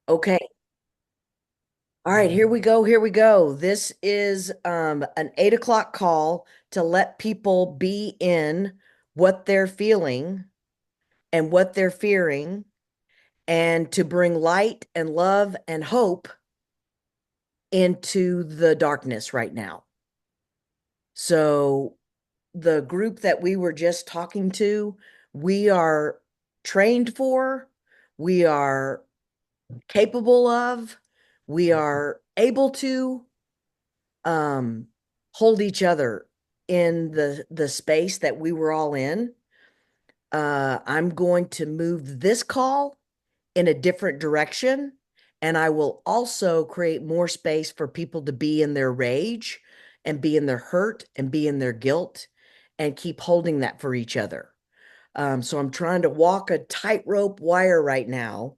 Okay. All right, here we go. Here we go. This is an 8 o'clock call to let people be in what they're feeling and what they're fearing, and to bring light and love and hope into the darkness right now. So, the group that we were just talking to, we are trained for, we are capable of, we are able to um hold each other in the space that we were all in. I'm going to move this call in a different direction, and I will also create more space for people to be in their rage and be in their hurt and be in their guilt and keep holding that for each other. So I'm trying to walk a tightrope wire right now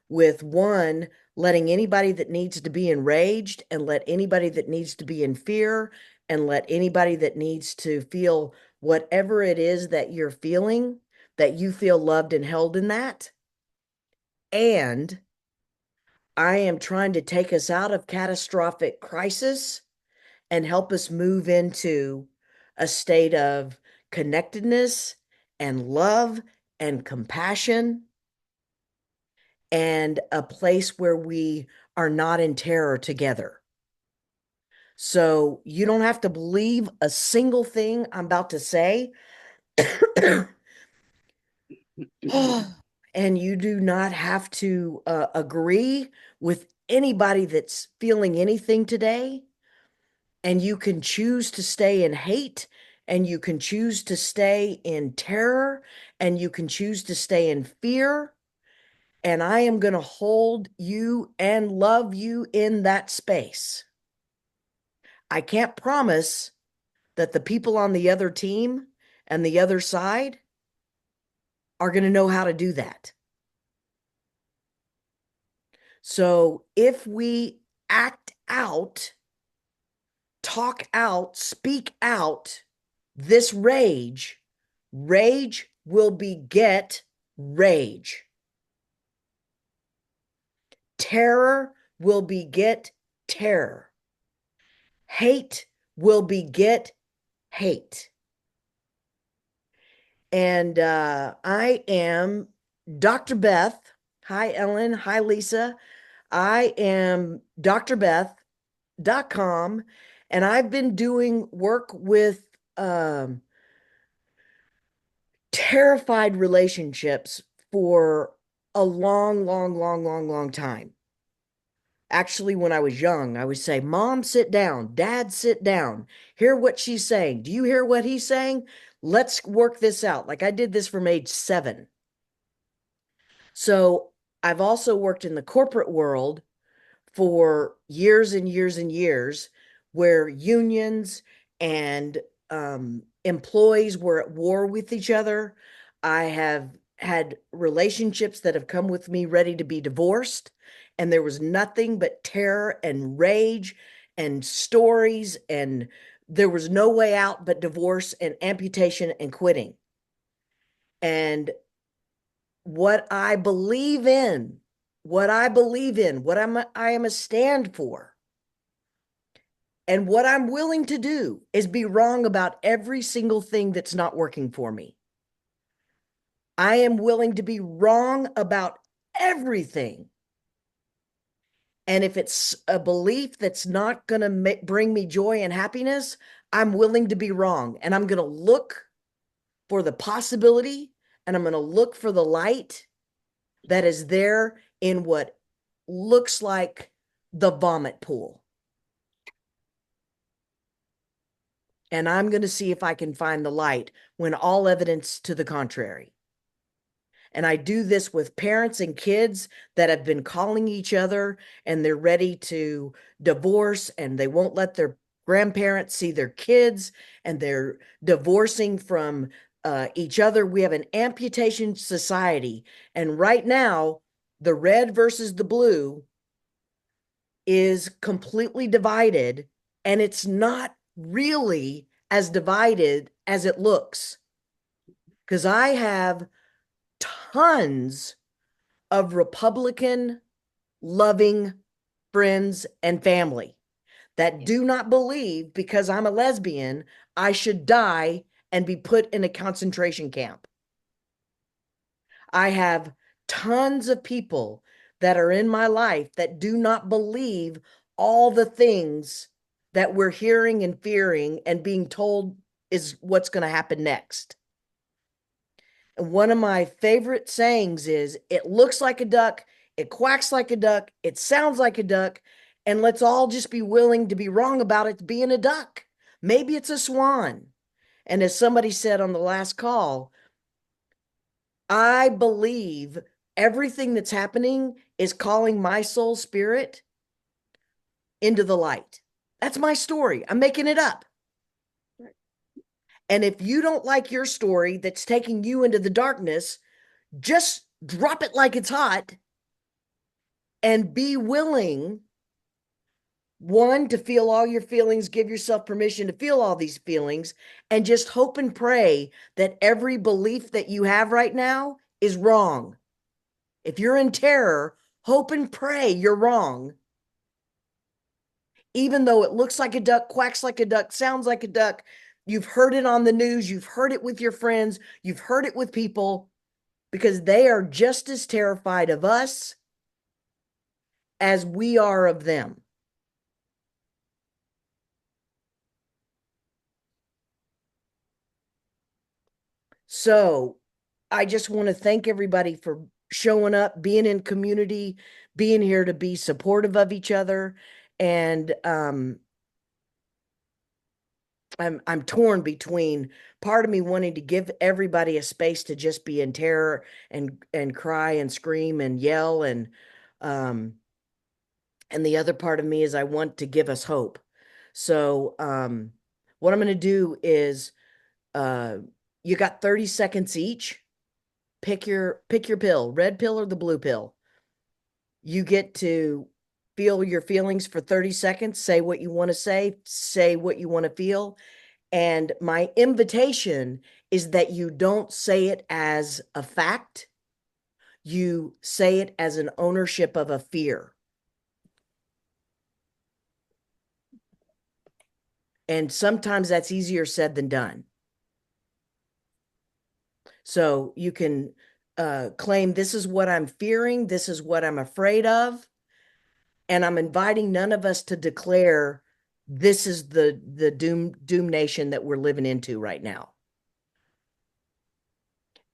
with one, letting anybody that needs to be enraged and let anybody that needs to be in fear and let anybody that needs to feel whatever it is that you're feeling, that you feel loved and held in that. And I am trying to take us out of catastrophic crisis and help us move into a state of connectedness and love and compassion and a place where we are not in terror together. So you don't have to believe a single thing I'm about to say. And you do not have to agree with anybody that's feeling anything today. And you can choose to stay in hate, and you can choose to stay in terror, and you can choose to stay in fear. And I am going to hold you and love you in that space. I can't promise that the people on the other team and the other side are going to know how to do that. So if we act out, talk out, speak out this rage, rage will beget rage. Terror will beget terror. Hate will beget hate. And I am Dr. Beth. Hi, Ellen. Hi, Lisa. I am drbeth.com, and I've been doing work with um, terrified relationships for a long, long, long, long, long time. Actually, when I was young, I would say, Mom, sit down. Dad, sit down. Hear what she's saying. Do you hear what he's saying? Let's work this out. Like I did this from age 7. So I've also worked in the corporate world for years and years and years, where unions and employees were at war with each other. I have had relationships that have come with me ready to be divorced, and there was nothing but terror and rage and stories, and there was no way out but divorce and amputation and quitting. And what I believe in, I am a stand for, and what I'm willing to do is be wrong about every single thing that's not working for me. I am willing to be wrong about everything. And if it's a belief that's not going to bring me joy and happiness, I'm willing to be wrong. And I'm going to look for the possibility, and I'm going to look for the light that is there in what looks like the vomit pool. And I'm going to see if I can find the light when all evidence to the contrary. And I do this with parents and kids that have been calling each other and they're ready to divorce and they won't let their grandparents see their kids and they're divorcing from each other. We have an amputation society. And right now, the red versus the blue is completely divided, and it's not really as divided as it looks. Because I have tons of Republican loving friends and family that Yeah. do not believe because I'm a lesbian, I should die and be put in a concentration camp. I have tons of people that are in my life that do not believe all the things that we're hearing and fearing and being told is what's going to happen next. And one of my favorite sayings is, it looks like a duck, it quacks like a duck, it sounds like a duck, and let's all just be willing to be wrong about it being a duck. Maybe it's a swan. And as somebody said on the last call, I believe everything that's happening is calling my soul spirit into the light. That's my story. I'm making it up. And if you don't like your story that's taking you into the darkness, just drop it like it's hot and be willing, one, to feel all your feelings, give yourself permission to feel all these feelings, and just hope and pray that every belief that you have right now is wrong. If you're in terror, hope and pray you're wrong. Even though it looks like a duck, quacks like a duck, sounds like a duck, you've heard it on the news, you've heard it with your friends, you've heard it with people, because they are just as terrified of us as we are of them. So I just want to thank everybody for showing up, being in community, being here to be supportive of each other. And I'm torn between part of me wanting to give everybody a space to just be in terror and cry and scream and yell um and the other part of me is I want to give us hope. So what I'm going to do is uh you got 30 seconds each. Pick your pill, red pill or the blue pill. You get to feel your feelings for 30 seconds, say what you want to say what you want to feel. And my invitation is that you don't say it as a fact, you say it as an ownership of a fear. And sometimes that's easier said than done. So you can claim, this is what I'm fearing, this is what I'm afraid of. And I'm inviting none of us to declare this is the doom nation that we're living into right now.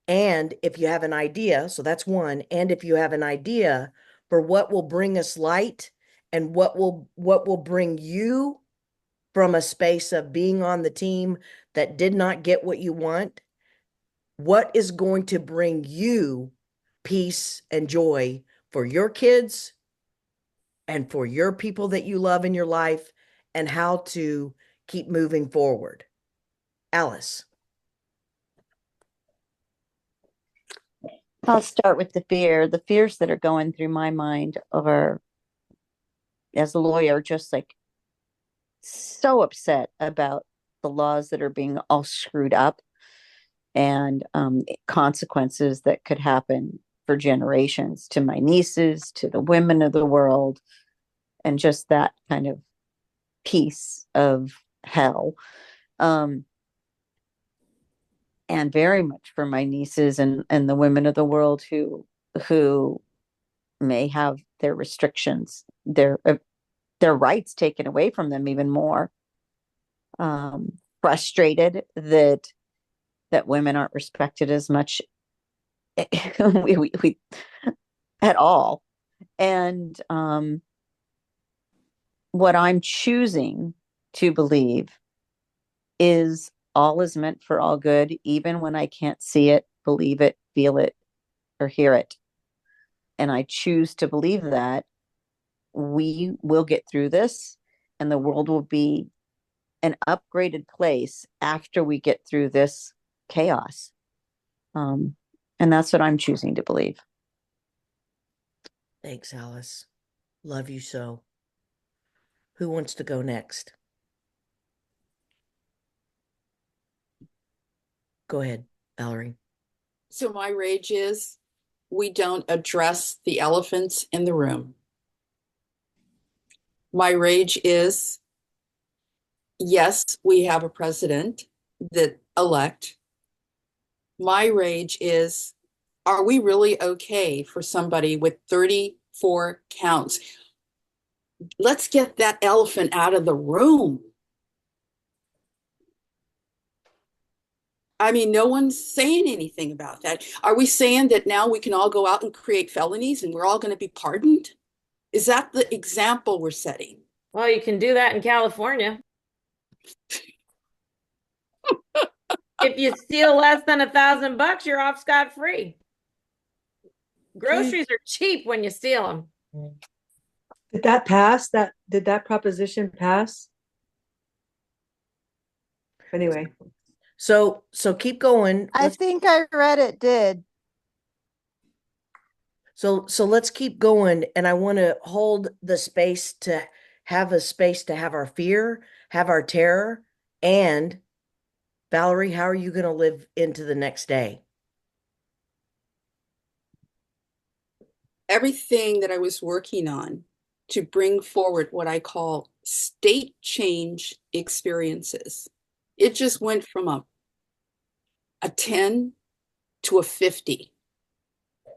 And if you have an idea, so that's one, and if you have an idea for what will bring us light and what will bring you from a space of being on the team that did not get what you want, what is going to bring you peace and joy for your kids and for your people that you love in your life, and how to keep moving forward. Alice. I'll start with the fear. The fears that are going through my mind are, as a lawyer, just like so upset about the laws that are being all screwed up, and consequences that could happen for generations to my nieces, to the women of the world, and just that kind of piece of hell. Um, and very much for my nieces and the women of the world who may have their restrictions, their rights taken away from them even more. Frustrated that women aren't respected as much we at all. And what I'm choosing to believe is all is meant for all good, even when I can't see it, believe it, feel it, or hear it. And I choose to believe that we will get through this and the world will be an upgraded place after we get through this chaos. Um, and that's what I'm choosing to believe. Thanks, Alice. Love you so. Who wants to go next? Go ahead, Valerie. So my rage is we don't address the elephants in the room. My rage is, yes, we have a president that elect. My rage is, are we really okay for somebody with 34 counts? Let's get that elephant out of the room. I mean, no one's saying anything about that. Are we saying that now we can all go out and create felonies and we're all going to be pardoned? Is that the example we're setting? Well, you can do that in California. If you steal less than $1,000, you're off scot-free. Groceries are cheap when you steal them. Did that pass? Did that proposition pass? Anyway, So keep going. I think I read it did. So let's keep going. And I want to hold the space to have a space to have our fear, have our terror. And Valerie, how are you going to live into the next day? Everything that I was working on to bring forward what I call state change experiences, it just went from a 10 to a 50.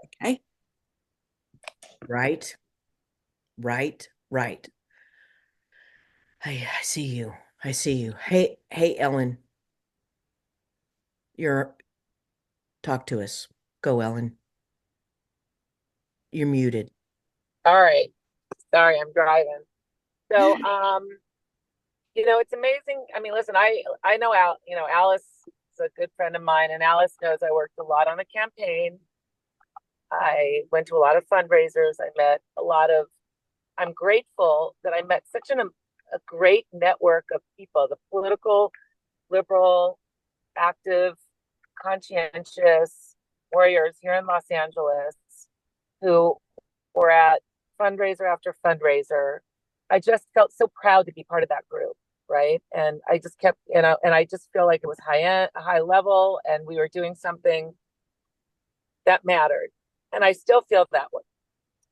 Okay. Right, right. I see you. I see you. Hey, Ellen. Talk to us. Go, Ellen. You're muted. All right. Sorry, I'm driving. So, it's amazing. I mean, listen, I know Alice is a good friend of mine, and Alice knows I worked a lot on the campaign. I went to a lot of fundraisers. I'm grateful that I met such a great network of people, the political, liberal, active, conscientious warriors here in Los Angeles who were at fundraiser after fundraiser. I just felt so proud to be part of that group, right? And I just kept, and I just feel like it was high level, and we were doing something that mattered. And I still feel that way.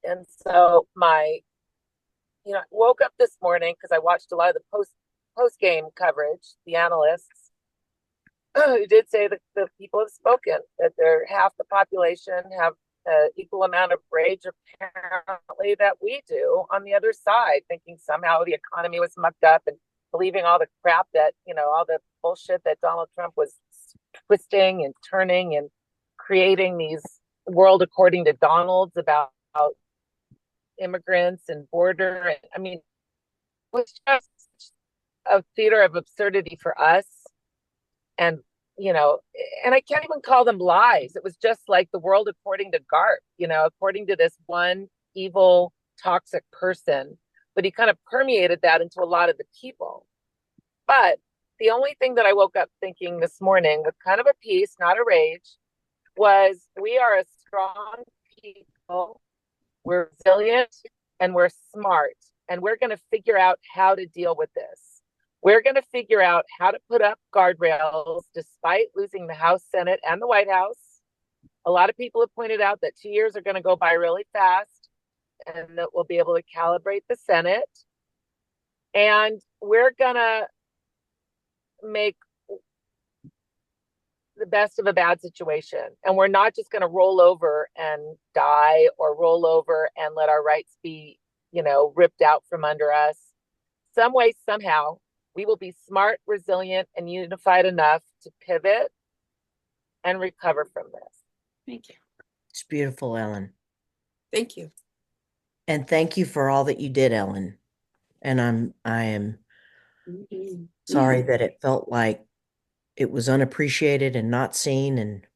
And so I woke up this morning because I watched a lot of the post game coverage, the analysts who did say that the people have spoken, that they're half the population have equal amount of rage apparently that we do on the other side, thinking somehow the economy was mucked up and believing all the crap that, all the bullshit that Donald Trump was twisting and turning and creating these world according to Donald's about immigrants and border. I mean, it was just a theater of absurdity for us. And and I can't even call them lies. It was just like the world according to Garp, according to this one evil, toxic person. But he kind of permeated that into a lot of the people. But the only thing that I woke up thinking this morning with kind of a peace, not a rage, was we are a strong people. We're resilient and we're smart. And we're going to figure out how to deal with this. We're going to figure out how to put up guardrails despite losing the House, Senate, and the White House. A lot of people have pointed out that 2 years are going to go by really fast and that we'll be able to calibrate the Senate. And we're going to make the best of a bad situation. And we're not just going to roll over and die or roll over and let our rights be, ripped out from under us. Some way, somehow, we will be smart, resilient, and unified enough to pivot and recover from this. Thank you. It's beautiful, Ellen. Thank you. And thank you for all that you did, Ellen. And I am sorry that it felt like it was unappreciated and not seen and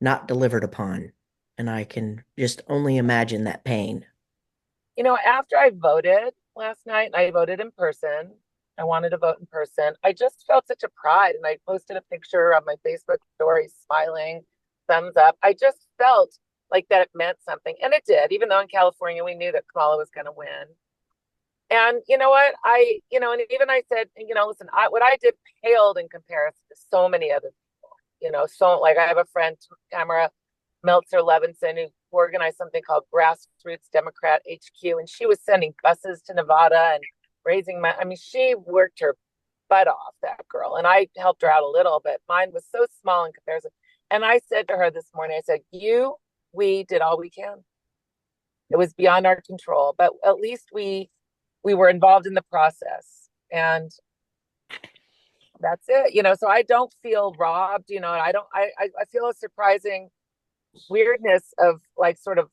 not delivered upon. And I can just only imagine that pain. After I voted last night, and I voted in person, I wanted to vote in person. I just felt such a pride. And I posted a picture on my Facebook story, smiling, thumbs up. I just felt like that it meant something. And it did, even though in California, we knew that Kamala was going to win. And you know what? And even I said, listen, what I did paled in comparison to so many other people, so like I have a friend, Tamara Meltzer Levinson, who organized something called Grassroots Democrat HQ, and she was sending buses to Nevada and raising my. I mean, she worked her butt off, that girl, and I helped her out a little, but mine was so small in comparison. And I said to her this morning, I said, we did all we can. It was beyond our control, but at least we were involved in the process, and that's it. So I don't feel robbed. I don't. I feel a surprising weirdness of like sort of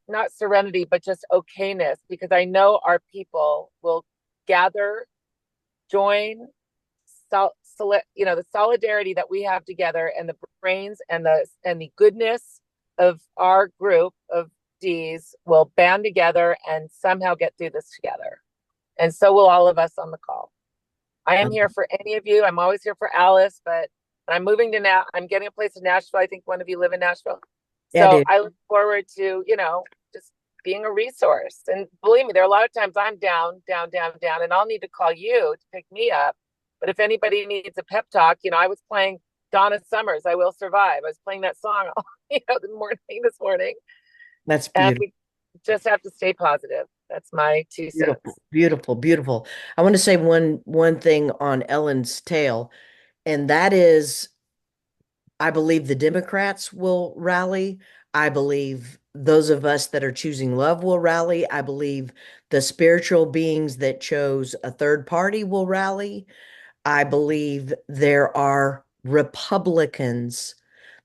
not serenity, but just okayness, because I know our people will gather, join, the solidarity that we have together, and the brains and the goodness of our group of D's will band together and somehow get through this together. And so will all of us on the call. I am here for any of you. I'm always here for Alice, but I'm moving to I'm getting a place in Nashville. I think one of you live in Nashville. Yeah, So dude. I look forward to, just being a resource. And believe me, there are a lot of times I'm down, down, down, down, and I'll need to call you to pick me up. But if anybody needs a pep talk, I was playing Donna Summer's I Will Survive. I was playing that song this morning. That's And beautiful. we just have to stay positive. That's my 2 cents. Beautiful, beautiful, beautiful. I want to say one thing on Ellen's tail, and that is I believe the Democrats will rally. I believe those of us that are choosing love will rally. I believe the spiritual beings that chose a third party will rally. I believe there are Republicans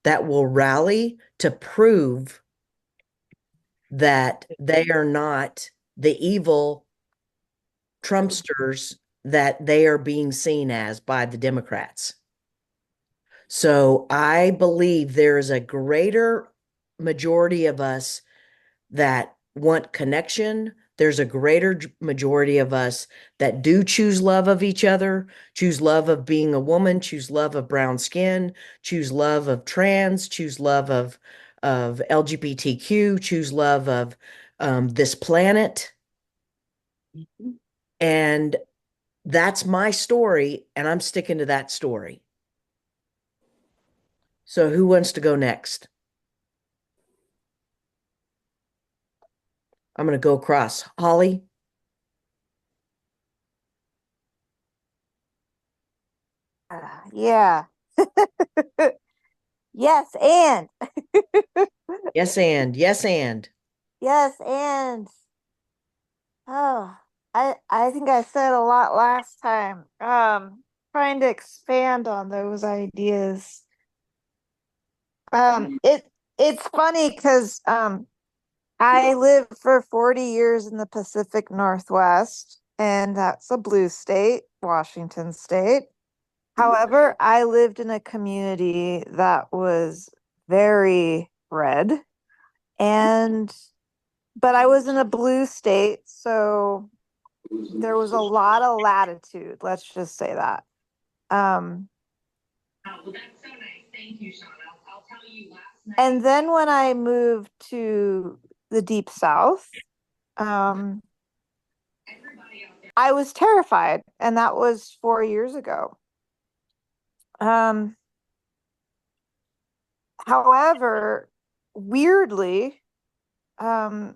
that will rally to prove that they are not the evil Trumpsters that they are being seen as by the Democrats. So I believe there is a greater majority of us that want connection. There's a greater majority of us that do choose love of each other, choose love of being a woman, choose love of brown skin, choose love of trans, choose love of LGBTQ, choose love of this planet. And that's my story, and I'm sticking to that story. So who wants to go next? I'm going to go across. Holly? Yeah. Yes, and Yes, and yes, and yes, and oh, I think I said a lot last time. Trying to expand on those ideas. It's funny because I lived for 40 years in the Pacific Northwest, and that's a blue state, Washington State. However, I lived in a community that was very red, and but I was in a blue state, so there was a lot of latitude. Let's just say that. Um, and then when I moved to the deep south, um, I was terrified, and that was 4 years ago. Um, however, weirdly, um,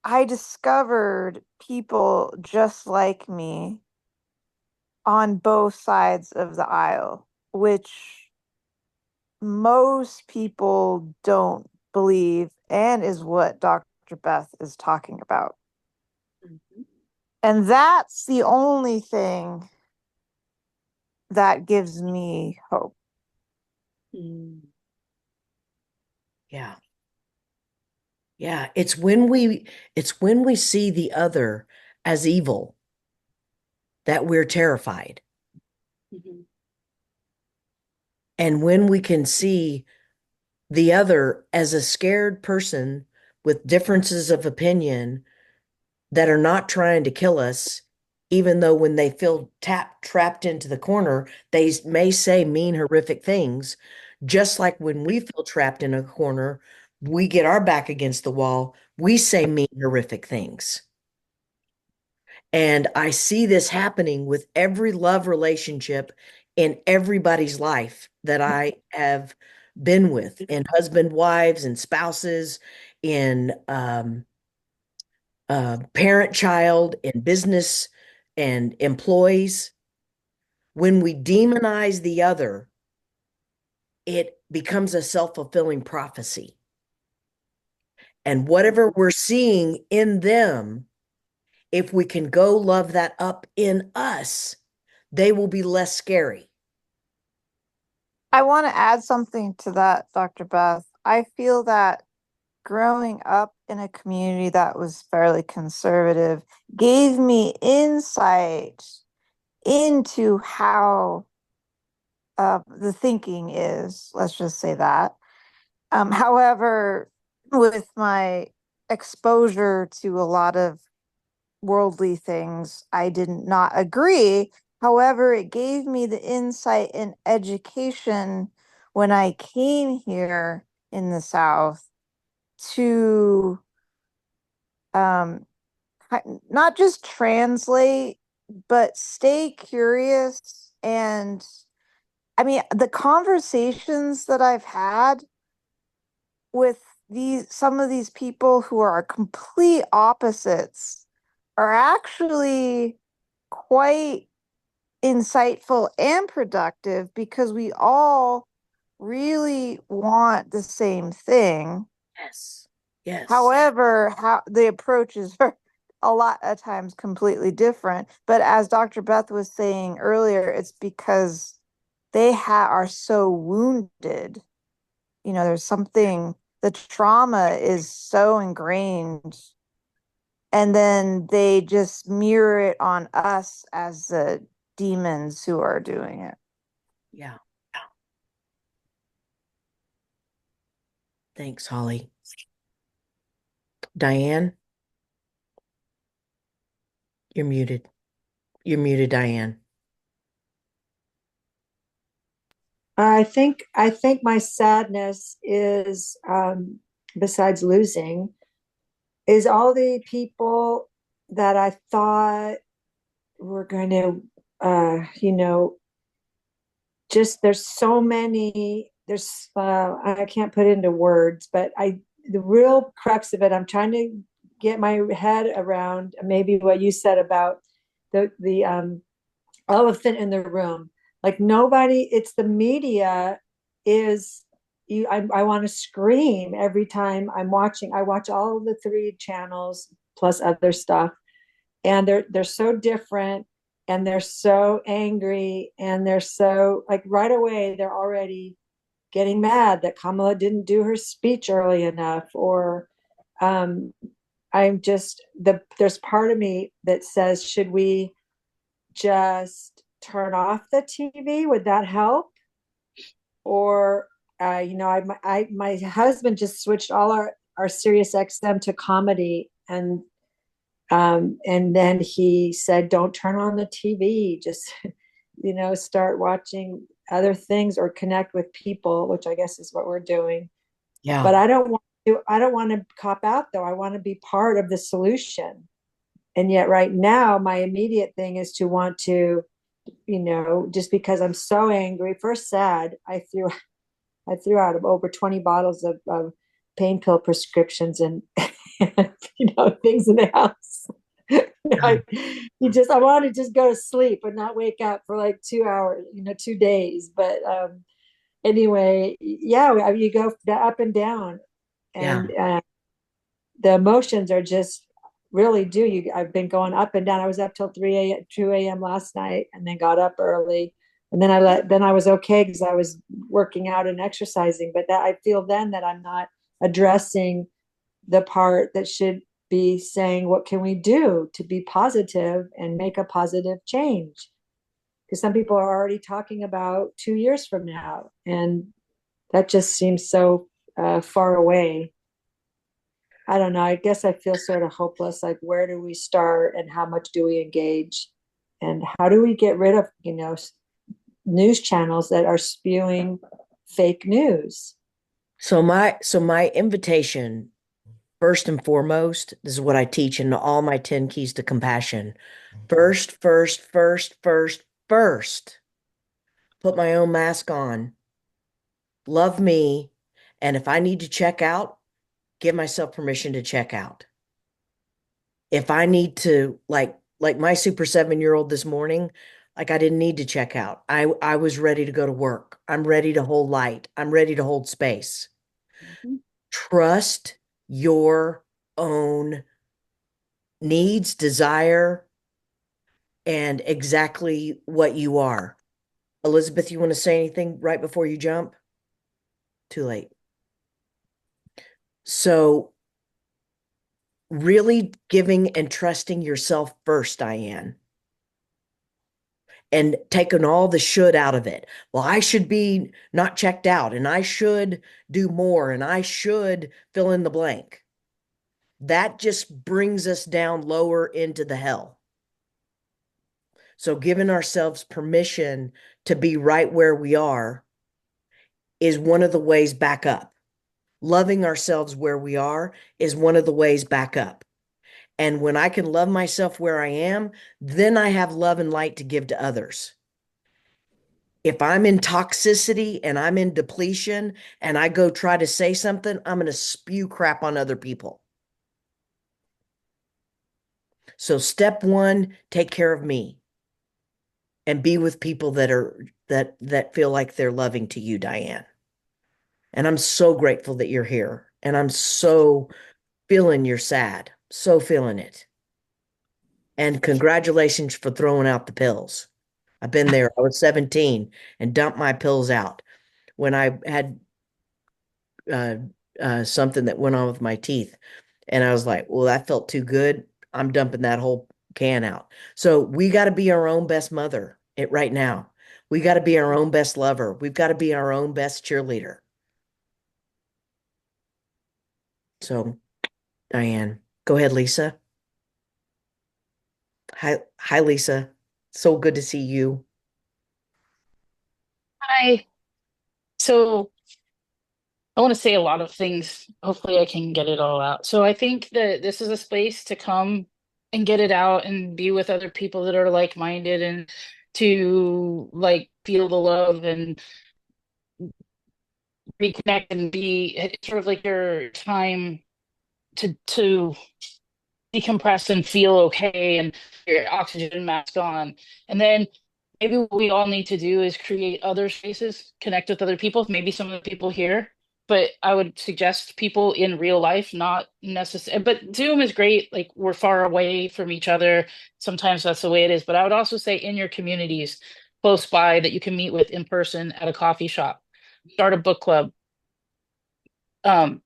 I discovered people just like me on both sides of the aisle, which most people don't believe, and is what Dr. Beth is talking about. And that's the only thing that gives me hope. yeah. Yeah, it's when we see the other as evil that we're terrified. And when we can see the other as a scared person with differences of opinion that are not trying to kill us, even though when they feel trapped into the corner, they may say mean, horrific things. Just like when we feel trapped in a corner, we get our back against the wall, we say mean, horrific things. And I see this happening with every love relationship in everybody's life that I have been with in husband, wives, and spouses, in parent child, in business and employees. When we demonize the other, it becomes a self-fulfilling prophecy. And whatever we're seeing in them, if we can go love that up in us, they will be less scary. I want to add something to that, Dr. Beth. I feel that growing up in a community that was fairly conservative gave me insight into how the thinking is. Let's just say that. However, with my exposure to a lot of worldly things, I did not agree. However, it gave me the insight and education when I came here in the South to um, not just translate, but stay curious. And I mean, the conversations that I've had with some of these people who are complete opposites are actually quite insightful and productive because we all really want the same thing. Yes. Yes. However, how the approaches are a lot of times completely different. But as Dr. Beth was saying earlier, it's because they are so wounded. There's something, the trauma is so ingrained, and then they just mirror it on us as the demons who are doing it. Yeah. Thanks, Holly. Diane, you're muted. You're muted, Diane. I think my sadness is, besides losing, is all the people that I thought were going to, just there's so many. I can't put it into words, but the real crux of it, I'm trying to get my head around maybe what you said about the elephant in the room. Like nobody, it's the media is you. I want to scream every time I'm watching. I watch all of the three channels plus other stuff, and they're so different, and they're so angry, and they're so like right away they're already getting mad that Kamala didn't do her speech early enough, or um, there's part of me that says, should we just turn off the TV? Would that help? Or my husband just switched all our Sirius XM to comedy, and then he said, don't turn on the TV, just start watching other things or connect with people, which I guess is what we're doing. Yeah. But I don't want to cop out, though. I want to be part of the solution. And yet right now my immediate thing is to want to, just because I'm so angry, first sad, I threw out over 20 bottles of pain pill prescriptions and things in the house. I want to just go to sleep and not wake up for like 2 hours, 2 days. But anyway, yeah, you go up and down, and the emotions are just really I've been going up and down. I was up till 2 a.m. last night, and then got up early, and then I was okay because I was working out and exercising. But that I feel then that I'm not addressing the part that should be saying, what can we do to be positive and make a positive change? Because some people are already talking about 2 years from now, and that just seems so far away. I don't know. I guess I feel sort of hopeless. Like, where do we start, and how much do we engage, and how do we get rid of, news channels that are spewing fake news? So my invitation, first and foremost, this is what I teach in all my 10 keys to compassion. First, put my own mask on love me, and if I need to check out, give myself permission to check out. If I need to, like my super 7-year-old this morning, like I didn't need to check out. I was ready to go to work. I'm ready to hold light. I'm ready to hold space. Mhm. Trust your own needs, desire, and exactly what you are. Elizabeth, you want to say anything right before you jump? Too late. So, really giving and trusting yourself first, Diane, and taking all the should out of it. Well, I should be not checked out, and I should do more, and I should fill in the blank. That just brings us down lower into the hell. So, giving ourselves permission to be right where we are is one of the ways back up. Loving ourselves where we are is one of the ways back up. And when I can love myself where I am, then I have love and light to give to others. If I'm in toxicity and I'm in depletion and I go try to say something, I'm going to spew crap on other people. So step one, take care of me and be with people that feel like they're loving to you, Diane. And I'm so grateful that you're here. And I'm so feeling you're sad. So feeling it. And congratulations for throwing out the pills. I've been there. I was 17 and dumped my pills out when I had uh, something that went on with my teeth. And I was like, well, that felt too good. I'm dumping that whole can out. So we got to be our own best mother right now. We got to be our own best lover. We've got to be our own best cheerleader. So, Diane, go ahead, Lisa. Hi, Lisa. So good to see you. Hi. So I want to say a lot of things. Hopefully, I can get it all out. So I think that this is a space to come and get it out and be with other people that are like-minded and to like feel the love and reconnect and be it's sort of like your time to decompress and feel okay and your oxygen mask on. And then maybe what we all need to do is create other spaces, connect with other people, maybe some of the people here. But I would suggest people in real life, not necessarily. But Zoom is great. Like we're far away from each other. Sometimes that's the way it is. But I would also say in your communities close by that you can meet with in person at a coffee shop, start a book club. Um,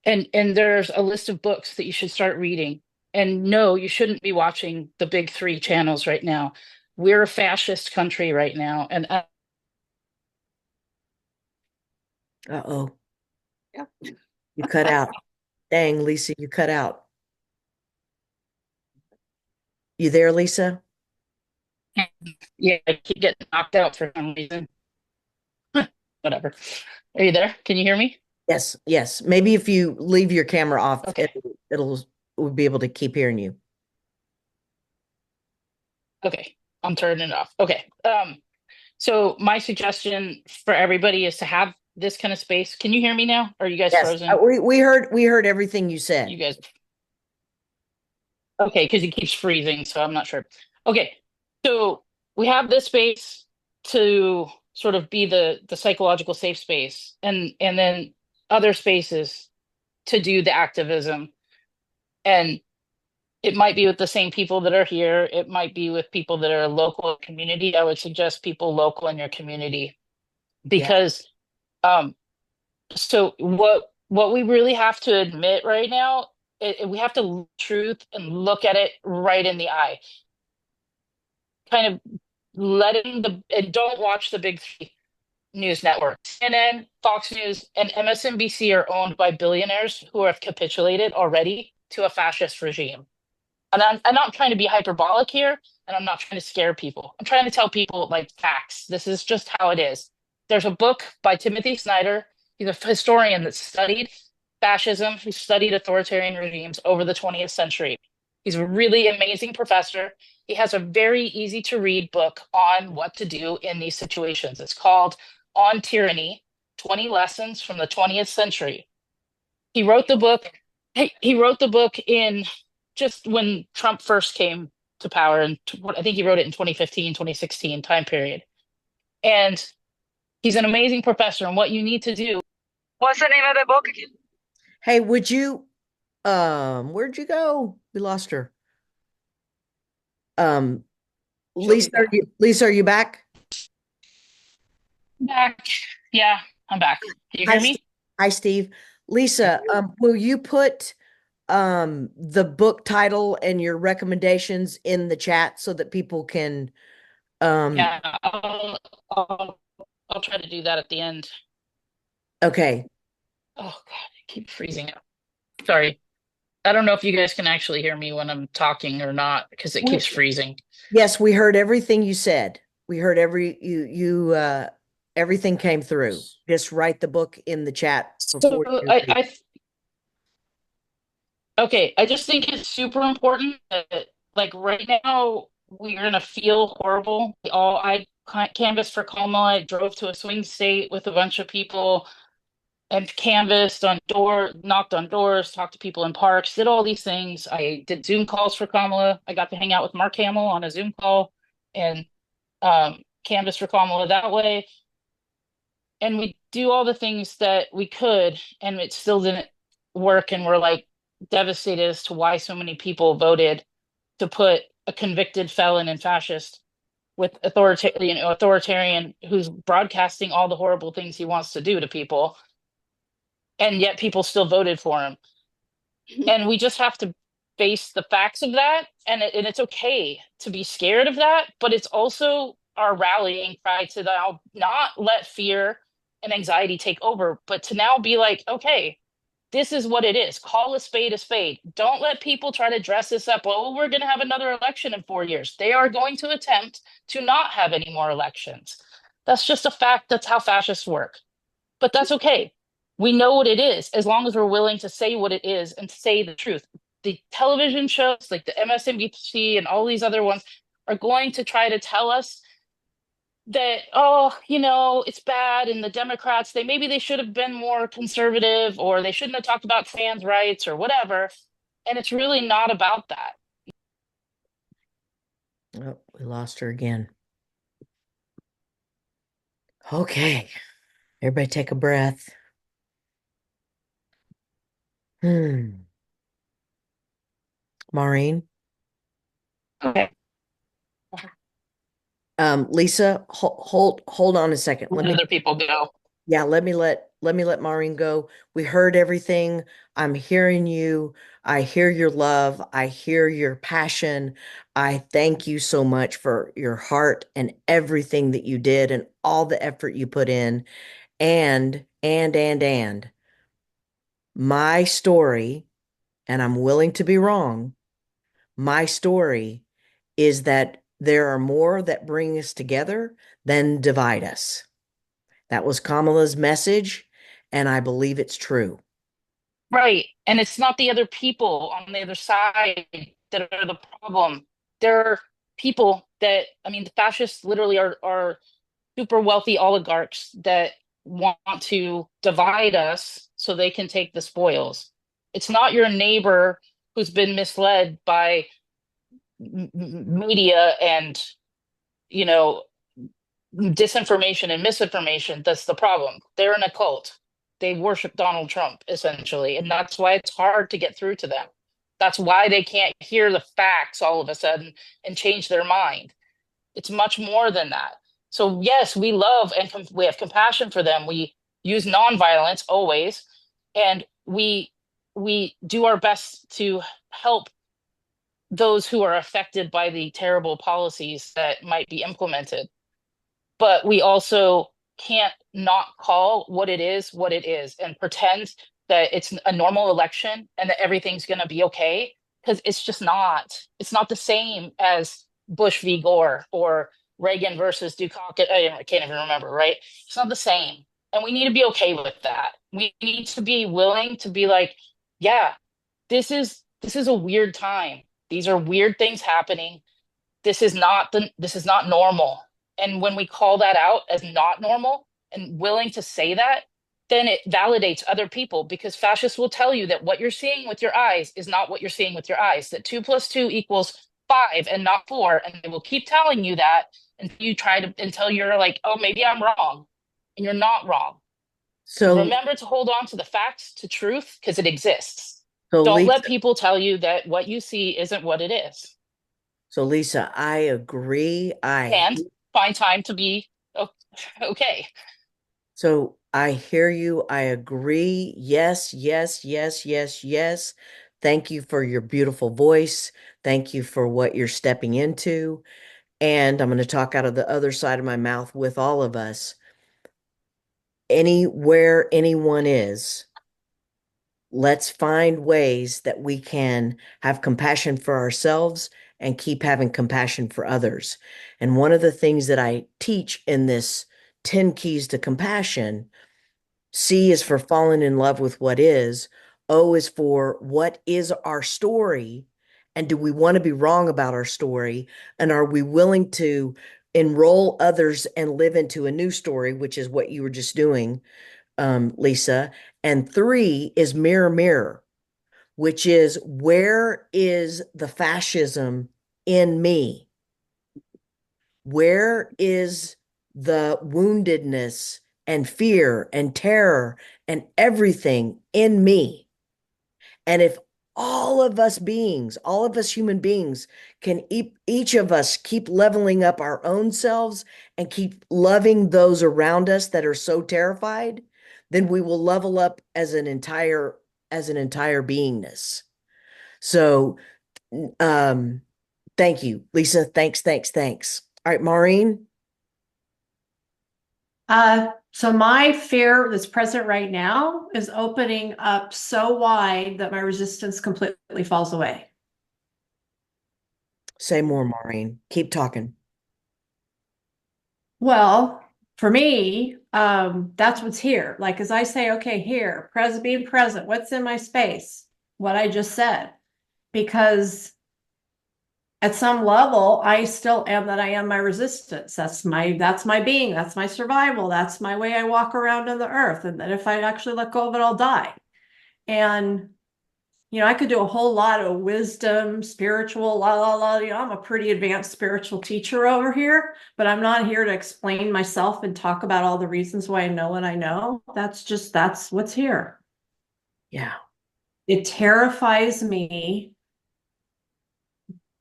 and there's a list of books that you should start reading. And no, you shouldn't be watching the big three channels right now. We're a fascist country right now, and Uh-oh. Yeah. You cut out. Dang, Lisa, you cut out. You there, Lisa? yeah, I keep getting knocked out for some reason. Whatever. Are you there? Can you hear me? Yes, yes. Maybe if you leave your camera off, Okay. we'll be able to keep hearing you. Okay. I'm turning it off. Okay. So my suggestion for everybody is to have this kind of space. Can you hear me now? Are you guys Yes, frozen? we heard everything you said. You guys okay, because it keeps freezing, so I'm not sure. Okay, so we have this space to sort of be the psychological safe space, and then other spaces to do the activism. And it might be with the same people that are here. It might be with people that are local community. I would suggest people local in your community Yeah. because um so what we really have to admit right now, we have to truth and look at it right in the eye. Kind of letting the and don't watch the big three news networks. CNN, Fox News, and MSNBC are owned by billionaires who have capitulated already to a fascist regime. And I'm not trying to be hyperbolic here, and I'm not trying to scare people. I'm trying to tell people like facts. This is just how it is. There's a book by Timothy Snyder. He's a historian that studied fascism, who studied authoritarian regimes over the 20th century. He's a really amazing professor. He has a very easy to read book on what to do in these situations. It's called on tyranny, 20 lessons from the 20th century. He wrote the book. He wrote the book in just when Trump first came to power, and I think he wrote it in 2015, 2016 time period. And he's an amazing professor. And what you need to do. What's the name of the book again? Hey, would you where'd you go? We lost her. Um Lisa, Lisa, are you back? Back. Yeah, I'm back. Can you Hi, hear me? Hi, Steve. Lisa, will you put the book title and your recommendations in the chat so that people can Yeah, I'll try to do that at the end. okay. Oh God, I keep freezing up. Sorry. I don't know if you guys can actually hear me when I'm talking or not because it We, keeps freezing. yes, we heard everything you said. We heard everything came through. Just write the book in the chat So before you read. okay, I just think it's super important that, like right now, we're gonna feel horrible. I canvassed for Kamala. I drove to a swing state with a bunch of people and canvassed knocked on doors, talked to people in parks, did all these things. I did Zoom calls for Kamala. I got to hang out with Mark Hamill on a Zoom call and canvassed for Kamala that way. And we do all the things that we could, and it still didn't work. And we're like devastated as to why so many people voted to put a convicted felon and fascist with authoritarian who's broadcasting all the horrible things he wants to do to people, and yet people still voted for him. And we just have to face the facts of that, and it's okay to be scared of that, but it's also our rallying cry to now not let fear and anxiety take over, but to now be like, okay, this is what it is. Call a spade a spade. Don't let people try to dress this up. Oh, we're going to have another election in 4 years. They are going to attempt to not have any more elections. That's just a fact. That's how fascists work. But that's okay. We know what it is as long as we're willing to say what it is and say the truth. The television shows like the MSNBC and all these other ones are going to try to tell us that, oh, it's bad, and the Democrats, they should have been more conservative, or they shouldn't have talked about trans rights or whatever. And it's really not about that. Oh, we lost her again. Okay. Everybody take a breath. Maureen. Okay. Lisa, hold on a second. Let other people go. Yeah, let me let Maureen go. We heard everything. I'm hearing you. I hear your love. I hear your passion. I thank you so much for your heart and everything that you did and all the effort you put in. And my story, and I'm willing to be wrong, my story is that there are more that bring us together than divide us. That was Kamala's message, and I believe it's true. Right. And it's not the other people on the other side that are the problem. There are people that, I mean, the fascists literally are super wealthy oligarchs that want to divide us so they can take the spoils. It's not your neighbor who's been misled by media and, you know, disinformation and misinformation. That's the problem. They're in a cult. They worship Donald Trump, essentially. And that's why it's hard to get through to them. That's why they can't hear the facts all of a sudden and change their mind. It's much more than that. So, yes, we love and we have compassion for them. We use nonviolence always. And we do our best to help those who are affected by the terrible policies that might be implemented, but we also can't not call what it is and pretend that it's a normal election and that everything's going to be okay, because it's just not. It's not the same as Bush v. Gore or Reagan versus Dukakis. I can't even remember, right? It's not the same. And we need to be okay with that. We need to be willing to be like, yeah, this is a weird time. These are weird things happening. This is not normal. And when we call that out as not normal, and willing to say that, then it validates other people, because fascists will tell you that what you're seeing with your eyes is not what you're seeing with your eyes, that 2 + 2 = 5 and not 4. And they will keep telling you that until you try to, until you're like, oh, maybe I'm wrong. And you're not wrong. So, Remember to hold on to the facts, to truth, because it exists. so Don't Lisa, let people tell you that what you see isn't what it is. I agree. And find time to be okay. So I hear you. I agree. Yes, yes, yes, yes, yes. Thank you for your beautiful voice. Thank you for what you're stepping into. And I'm going to talk out of the other side of my mouth with all of us. Anywhere anyone is, let's find ways that we can have compassion for ourselves and keep having compassion for others. And one of the things that I teach in this 10 keys to compassion, C is for falling in love with what is. O is for what is our story? And do we want to be wrong about our story? And are we willing to enroll others and live into a new story, which is what you were just doing, Lisa? And 3 is mirror, mirror, which is where is the fascism in me? Where is the woundedness and fear and terror and everything in me? And if all of us beings, all of us human beings, can each of us keep leveling up our own selves and keep loving those around us that are so terrified, then we will level up as an entire beingness. So, um, thank you, Lisa. Thanks, thanks, thanks. All right, Maureen. So my fear that's present right now is opening up so wide that my resistance completely falls away. Say more, Maureen. Keep talking. Well, for me, that's what's here. Like, as I say, okay, here, present, being present, what's in my space? What I just said. Because at some level, I still am that I am my resistance. That's my being, that's my survival, that's my way I walk around on the earth. And that if I actually let go of it, I'll die. And I could do a whole lot of wisdom, spiritual, la la la. I'm a pretty advanced spiritual teacher over here, but I'm not here to explain myself and talk about all the reasons why I know what I know. That's what's here. Yeah. It terrifies me,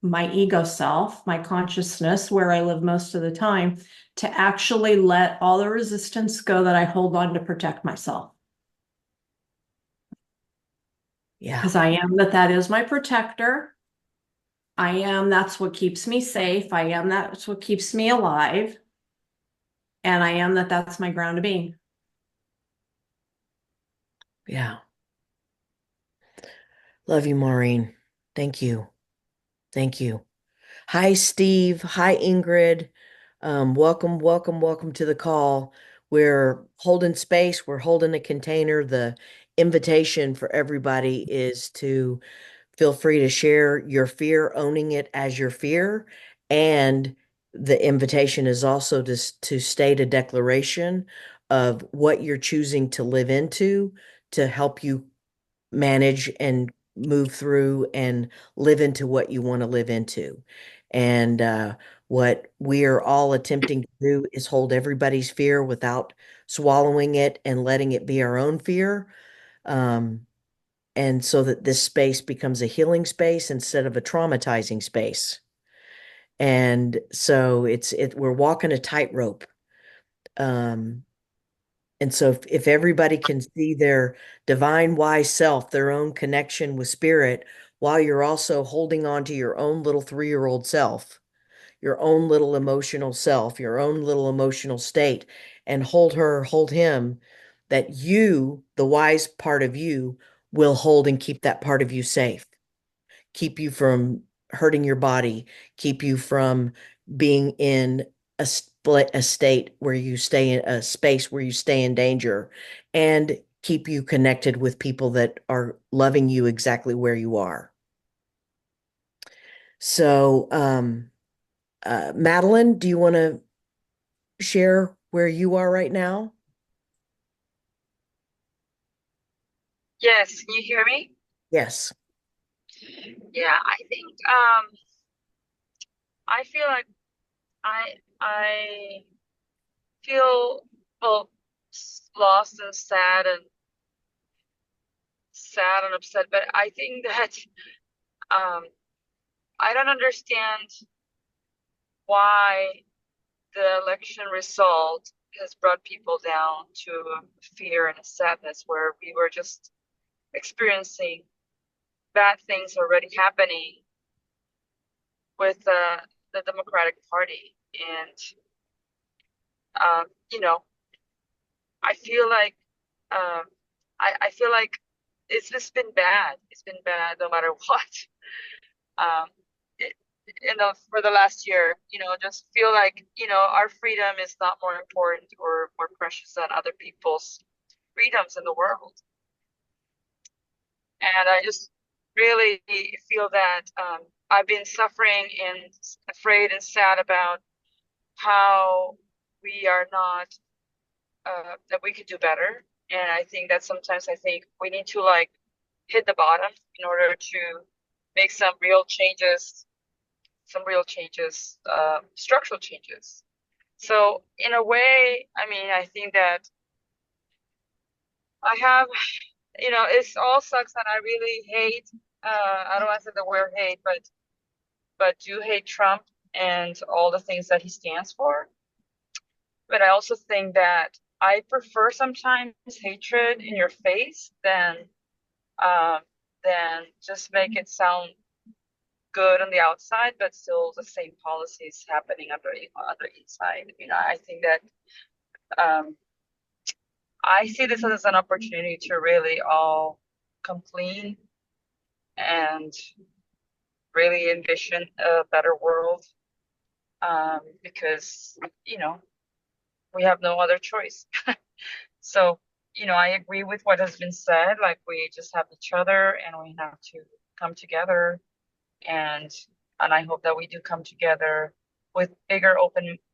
my ego self, my consciousness, where I live most of the time, to actually let all the resistance go that I hold on to protect myself. Yeah. Because I am that is my protector. That's what keeps me safe. That's what keeps me alive. And I am that's my ground of being. Yeah. Love you, Maureen. Thank you. Thank you. Hi, Steve. Hi, Ingrid. Welcome, welcome, welcome to the call. We're holding space. We're holding a container. The invitation for everybody is to feel free to share your fear, owning it as your fear. And the invitation is also to state a declaration of what you're choosing to live into to help you manage and move through and live into what you want to live into. And what we are all attempting to do is hold everybody's fear without swallowing it and letting it be our own fear. And so that this space becomes a healing space instead of a traumatizing space. And so we're walking a tightrope. Um, and so if everybody can see their divine wise self, their own connection with spirit, while you're also holding on to your own little 3-year-old self, your own little emotional self, your own little emotional state, and hold her, hold him, that you, the wise part of you, will hold and keep that part of you safe, keep you from hurting your body, keep you from being in a state where you stay in a space where you stay in danger, and keep you connected with people that are loving you exactly where you are. So, Madeline, do you want to share where you are right now? Yes, can you hear me? Yes. Yeah, I think I feel like I feel well lost and sad and upset, but I think that um I don't understand why the election result has brought people down to fear and sadness where we were just experiencing bad things already happening with the Democratic Party. And you know, I feel like um, I feel like it's just been bad. It's been bad no matter what. Um, it, for the last year, just feel like, our freedom is not more important or more precious than other people's freedoms in the world. And I just really feel that I've been suffering and afraid and sad about how we are not that we could do better. And I think that sometimes I think we need to like hit the bottom in order to make some real changes, structural changes. So in a way, I mean, I think that I have, it all sucks that I really hate. I don't want to say the word hate, but do hate Trump and all the things that he stands for. But I also think that I prefer sometimes hatred in your face um, than just make it sound good on the outside, but still the same policies happening under inside. I think that I see this as an opportunity to really all come clean and really envision a better world, because we have no other choice. So, I agree with what has been said. Like we just have each other and we have to come together, and I hope that we do come together with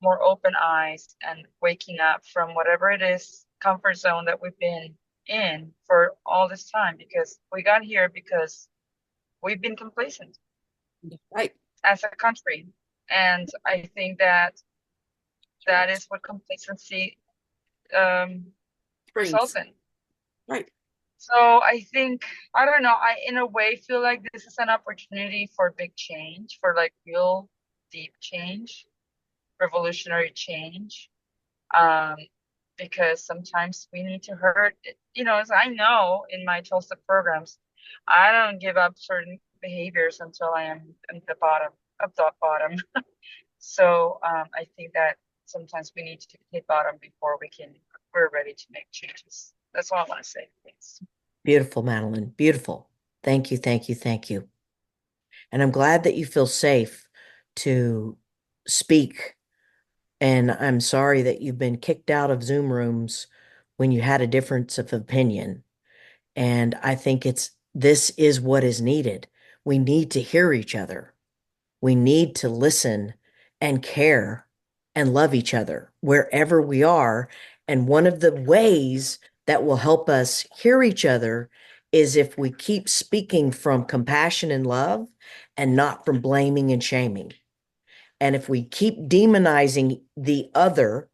more open eyes and waking up from whatever it is comfort zone that we've been in for all this time, because we got here because we've been complacent Right. as a country. And I think that is what complacency results Brains. in. Right. So I think, I don't know, I in a way feel like this is an opportunity for big change, for like real deep change, revolutionary change. Um, because sometimes we need to hurt, as I know in my 12-step programs, I don't give up certain behaviors until I am at the bottom of the bottom. So I think that sometimes we need to hit bottom before we're ready to make changes. That's all I want to say. Thanks. Beautiful, Madeline. Beautiful. Thank you, thank you, thank you. And I'm glad that you feel safe to speak. And I'm sorry that you've been kicked out of Zoom rooms when you had a difference of opinion. And I think this is what is needed. We need to hear each other. We need to listen and care and love each other wherever we are. And one of the ways that will help us hear each other is if we keep speaking from compassion and love and not from blaming and shaming. And if we keep demonizing the other,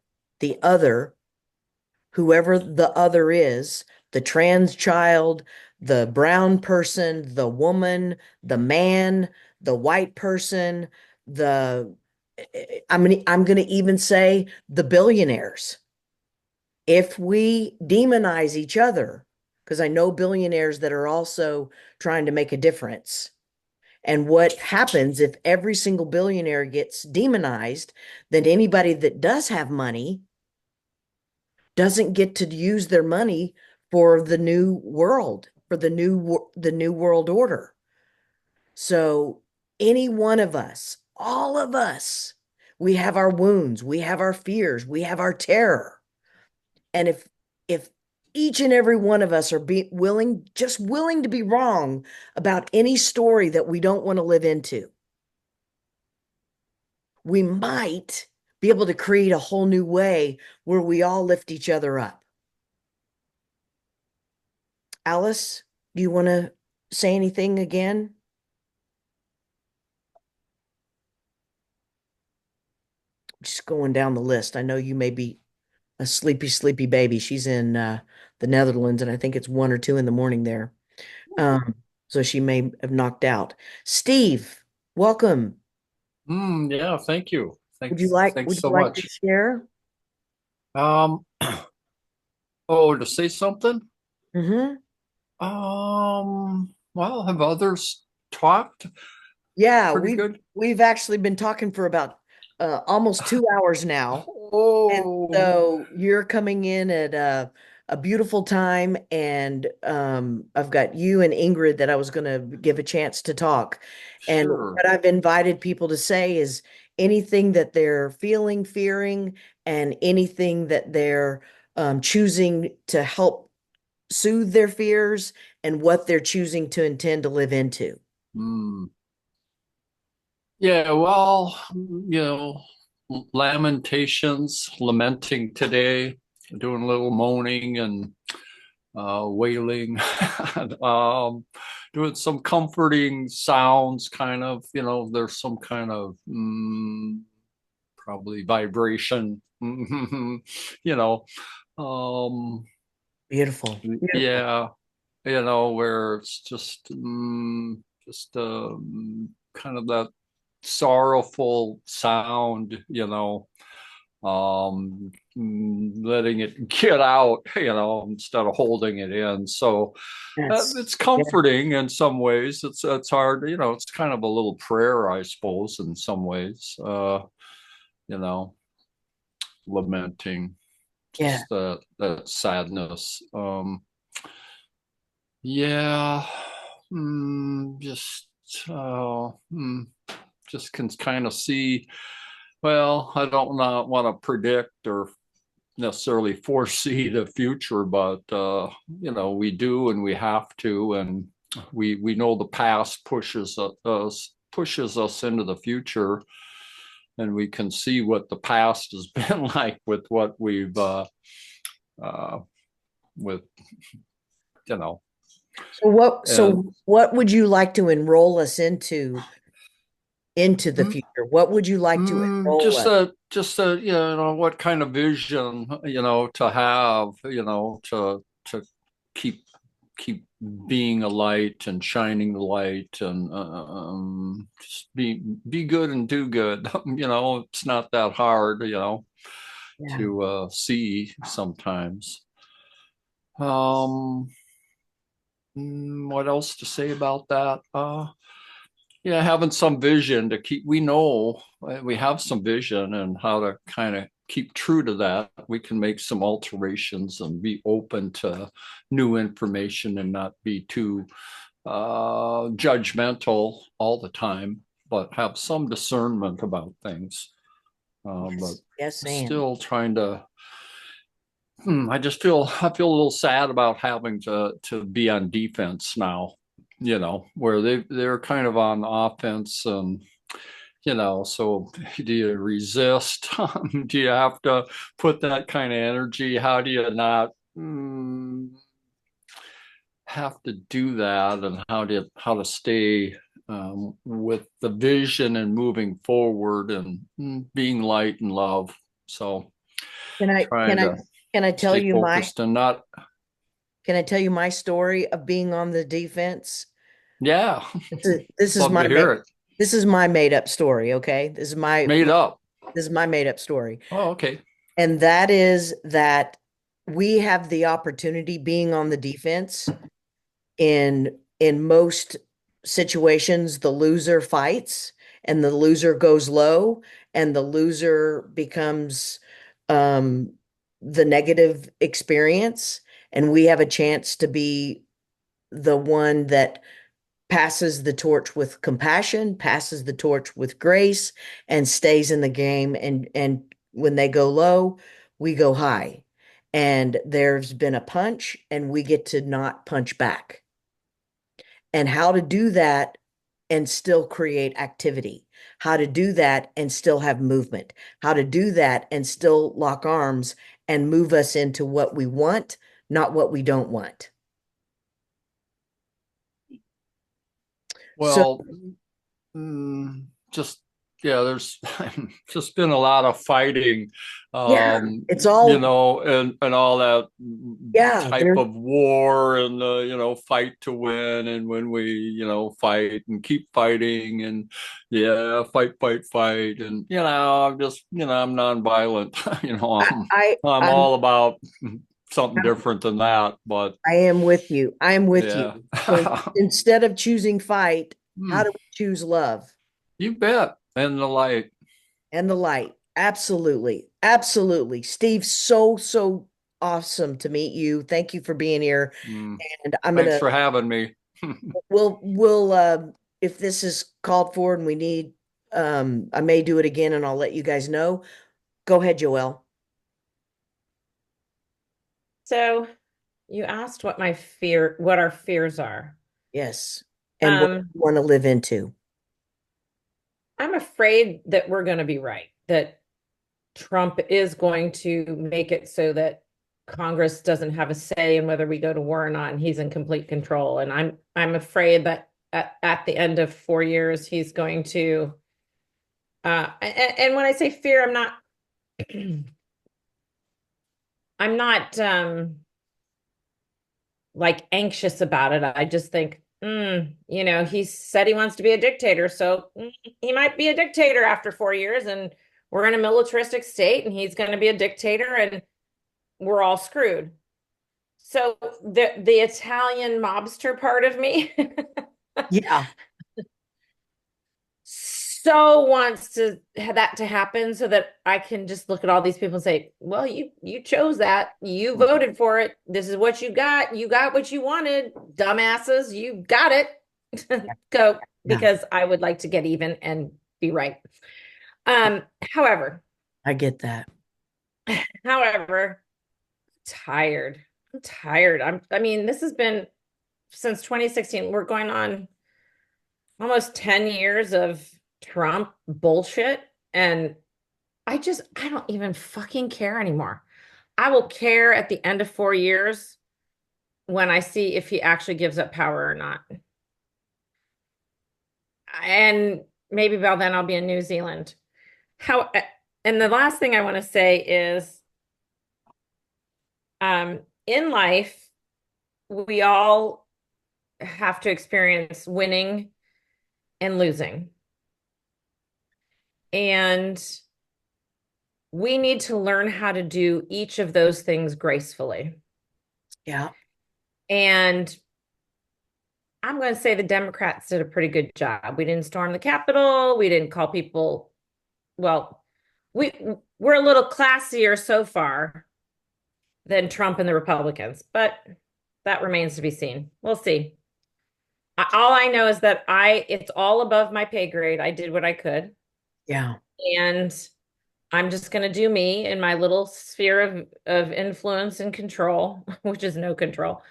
whoever the other is, the trans child, the brown person, the woman, the man, the white person, the I'm going to even say the billionaires. If we demonize each other, because I know billionaires that are also trying to make a difference. And what happens if every single billionaire gets demonized, then anybody that does have money doesn't get to use their money for the new world, for the new world order. So any one of us, all of us, we have our wounds, we have our fears, we have our terror. And if each and every one of us are just willing to be wrong about any story that we don't want to live into, we might be able to create a whole new way where we all lift each other up. Alice, do you want to say anything again? Just going down the list. I know you may be a sleepy baby. She's in the Netherlands, and I think it's 1 or 2 in the morning there. So she may have knocked out. Steve, welcome. Yeah, thank you. Would you Thanks would you so like to much. share? Um, oh, to say something? Mm-hmm. Well, have others talked Yeah, pretty good? we've actually been talking for about almost 2 hours now. And Oh, so you're coming in at a beautiful time, and I've got you and Ingrid that I was going to give a chance to talk. And sure. what I've invited people to say is anything that they're feeling, fearing, and anything that they're choosing to help soothe their fears, and what they're choosing to intend to live into. Hmm. Yeah, well, lamentations, lamenting today, doing a little moaning and wailing, um, doing some comforting sounds, kind of, there's some kind of probably vibration, you know, um, Beautiful. Beautiful. yeah, where it's just kind of that sorrowful sound, letting it get out, instead of holding it in. So Yes. it's Yeah. comforting in some ways. It's hard, it's kind of a little prayer, I suppose, in some ways. You know, lamenting Yeah. just that sadness. Yeah, just uh, mm, just can kind of see. Well, I don't not want to predict or necessarily foresee the future, but we do and we have to, and we know the past pushes us into the future, and we can see what the past has been like with what we've uh, with you know and So what would you like to enroll us into the mm, future? What would you like to enroll us? just a what kind of vision to have to keep keep being a light and shining the light, and just be good and do good. It's not that hard Yeah. to see sometimes. um what else to say about that? Yeah, having some vision to keep, we know we have some vision, and how to kind of keep true to that. We can make some alterations and be open to new information, and not be too judgmental all the time, but have some discernment about things. But Yes. Yes, and still trying to. I feel a little sad about having to be on defense now. Where they're kind of on offense, and so do you resist? Do you have to put that kind of energy? How do you not have to do that, and how to stay with the vision and moving forward, and being light and love? So can I trying to can I tell stay you my focused and not. can I tell you my story of being on the defense? Yeah, This is love my to hear it. this is my made up story, okay? Made up. This is my made up story. Oh, okay. And that is that we have the opportunity being on the defense in most situations. The loser fights, and the loser goes low, and the loser becomes um the negative experience, and we have a chance to be the one that passes the torch with compassion, passes the torch with grace, and stays in the game. And when they go low, we go high. And there's been a punch, and we get to not punch back. And how to do that and still create activity, how to do that and still have movement, how to do that and still lock arms and move us into what we want, not what we don't want. So Well, just yeah, there's just been a lot of fighting, yeah, it's all and all that yeah, type there's of war and fight to win, and when we fight and keep fighting and yeah, fight, and I'm just I'm nonviolent. I'm I'm all about something different than that, but I am with you. I am with you. yeah. So instead of choosing fight, how Hmm, do we choose love you bet. And the light. and the light? Absolutely. Absolutely. Steve, so awesome to meet you. Thank you for being here. Hmm. And I'm Thanks gonna for having me. we'll if this is called for and we need I may do it again and I'll let you guys know. Go ahead, Joelle. So you asked what our fears are. Yes. And what Um, you want to live into. I'm afraid that we're going to be right, that Trump is going to make it so that Congress doesn't have a say in whether we go to war or not, and he's in complete control. And I'm afraid that at the end of 4 years, he's going to and when I say fear, I'm not like anxious about it. I just think, he said he wants to be a dictator, so he might be a dictator after 4 years, and we're in a militaristic state, and he's going to be a dictator, and we're all screwed. So the Italian mobster part of me Yeah. so wants to have that to happen so that I can just look at all these people and say, well, you chose that. You voted for it. This is what you got. You got what you wanted. Dumbasses, you got it. Go, Yeah. because I would like to get even and be right. However, I get that. however, tired. I'm tired. I mean, this has been since 2016. We're going on almost 10 years of Trump bullshit. And I don't even fucking care anymore. I will care at the end of 4 years when I see if he actually gives up power or not. And maybe by then I'll be in New Zealand. How, and the last thing I want to say is, in life, we all have to experience winning and losing. And we need to learn how to do each of those things gracefully. Yeah. And I'm going to say the Democrats did a pretty good job. We didn't storm the Capitol. We didn't call people, well, we we're a little classier so far than Trump and the Republicans, but that remains to be seen. We'll see. All I know is that it's all above my pay grade. I did what I could, Yeah. and I'm just going to do me in my little sphere of influence and control, which is no control.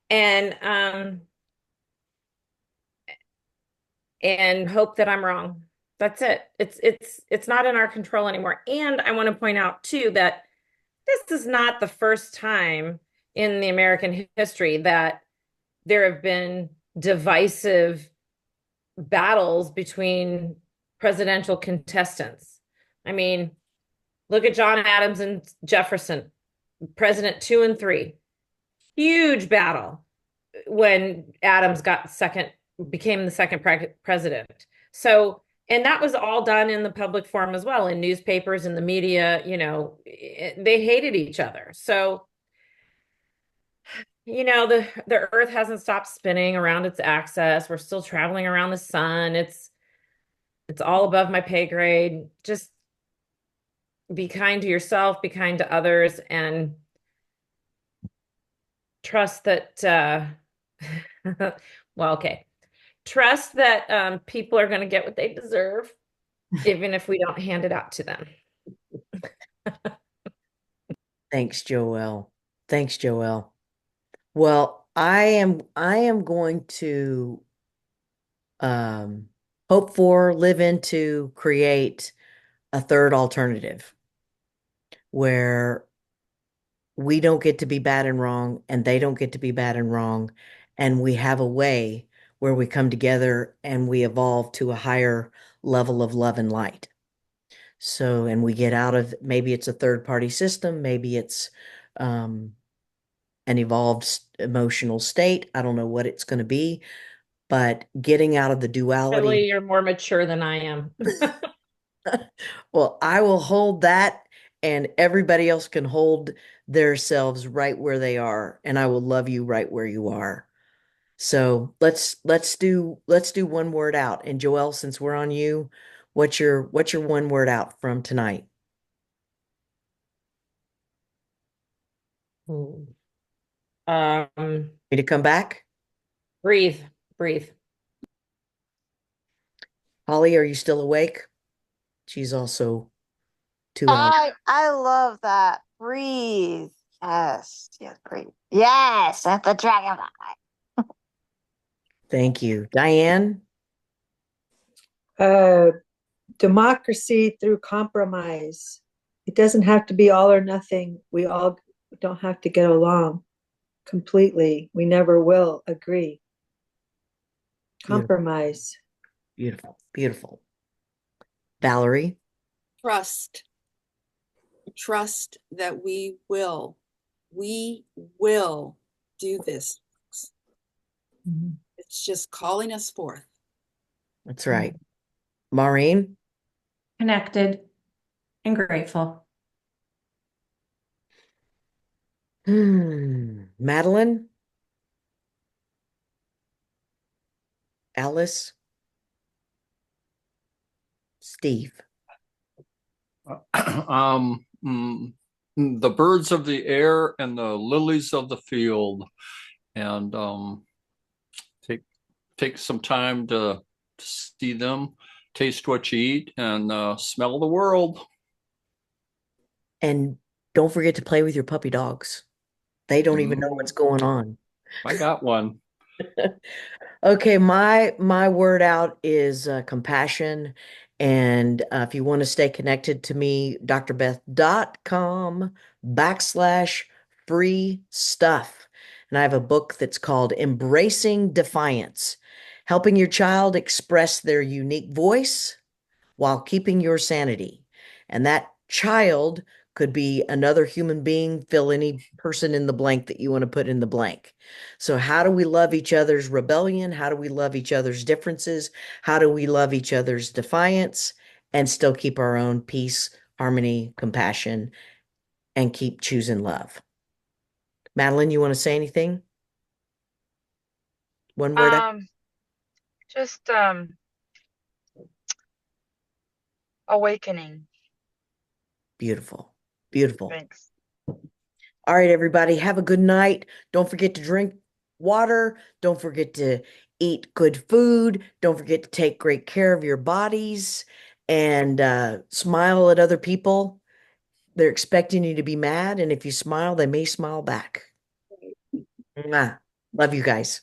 And and hope that I'm wrong. That's it. It's not in our control anymore. And I want to point out too that this is not the first time in the American history that there have been divisive battles between presidential contestants. I mean, look at John Adams and Jefferson, President 2 and 3. Huge battle when Adams became the second president. So, and that was all done in the public forum as well, in newspapers and the media, they hated each other. So, the earth hasn't stopped spinning around its axis. We're still traveling around the sun. It's all above my pay grade. Just be kind to yourself, be kind to others, and trust that well, okay. Trust that people are going to get what they deserve, even if we don't hand it out to them. Thanks, Joelle. Thanks, Joelle. Well, I am going to hope for, live into, create a third alternative where we don't get to be bad and wrong and they don't get to be bad and wrong, and we have a way where we come together and we evolve to a higher level of love and light. So, and we get out of, maybe it's a third party system, maybe it's um, an evolved emotional state. I don't know what it's going to be, but getting out of the duality. Really, you're more mature than I am. Well, I will hold that, and everybody else can hold themselves right where they are, and I will love you right where you are. So let's do one word out. And Joelle, since we're on you, what's your one word out from tonight? Me to come back? Breathe, breathe. Holly, are you still awake? She's also 2 hours. I love that. Breathe. Yes. Yes, breathe. Yes, that's the dragonfly. Thank you. Diane? Democracy through compromise. It doesn't have to be all or nothing. We all don't have to get along completely. We never will agree. Beautiful, Compromise. beautiful, beautiful. Valerie? Trust. Trust that we will do this. It's just calling us forth. That's right. Maureen? Connected and grateful. Madeline? Alice? Steve? The birds of the air and the lilies of the field, and take some time to see them, taste what you eat, and smell the world. And don't forget to play with your puppy dogs. They don't even know what's going on. I got one. Okay, my word out is compassion. And if you want to stay connected to me, drbeth.com/free stuff. And I have a book that's called Embracing Defiance, helping your child express their unique voice while keeping your sanity. And that child could be another human being, fill any person in the blank that you want to put in the blank. So, how do we love each other's rebellion? How do we love each other's differences? How do we love each other's defiance and still keep our own peace, harmony, compassion, and keep choosing love? Madeline, you want to say anything? One word out? Just awakening. Beautiful. Beautiful. Thanks. All right, everybody, have a good night. Don't forget to drink water. Don't forget to eat good food. Don't forget to take great care of your bodies and smile at other people. They're expecting you to be mad, and if you smile, they may smile back. Mwah. Love you guys.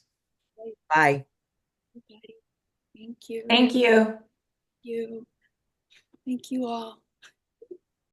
Bye. Thank you. Thank you. You. Thank you all.